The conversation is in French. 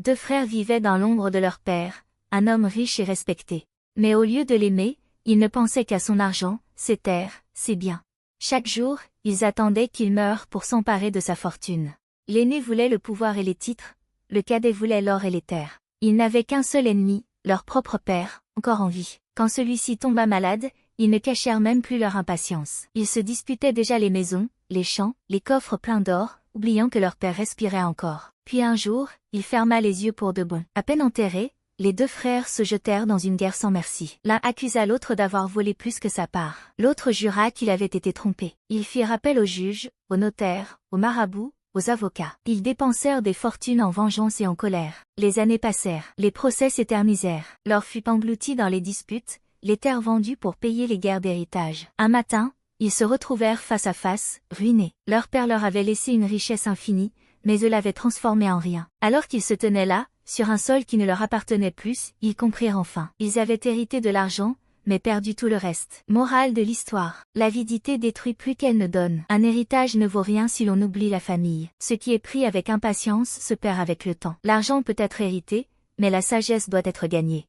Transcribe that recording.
deux frères vivaient dans l'ombre de leur père, un homme riche et respecté. Mais au lieu de l'aimer, ils ne pensaient qu'à son argent, ses terres, ses biens. Chaque jour, ils attendaient qu'il meure pour s'emparer de sa fortune. L'aîné voulait le pouvoir et les titres, le cadet voulait l'or et les terres. Ils n'avaient qu'un seul ennemi, leur propre père, encore en vie. Quand celui-ci tomba malade, ils ne cachèrent même plus leur impatience. Ils se disputaient déjà les maisons, les champs, les coffres pleins d'or, oubliant que leur père respirait encore. Puis un jour, il ferma les yeux pour de bon. À peine enterrés, les deux frères se jetèrent dans une guerre sans merci. L'un accusa l'autre d'avoir volé plus que sa part. L'autre jura qu'il avait été trompé. Ils firent appel aux juges, aux notaires, aux marabouts, aux avocats. Ils dépensèrent des fortunes en vengeance et en colère. Les années passèrent. Les procès s'éternisèrent. L'or fut englouti dans les disputes, les terres vendues pour payer les guerres d'héritage. Un matin, ils se retrouvèrent face à face, ruinés. Leur père leur avait laissé une richesse infinie, mais eux l'avaient transformée en rien. Alors qu'ils se tenaient là, sur un sol qui ne leur appartenait plus, ils comprirent enfin. Ils avaient hérité de l'argent, mais perdu tout le reste. Morale de l'histoire. L'avidité détruit plus qu'elle ne donne. Un héritage ne vaut rien si l'on oublie la famille. Ce qui est pris avec impatience se perd avec le temps. L'argent peut être hérité, mais la sagesse doit être gagnée.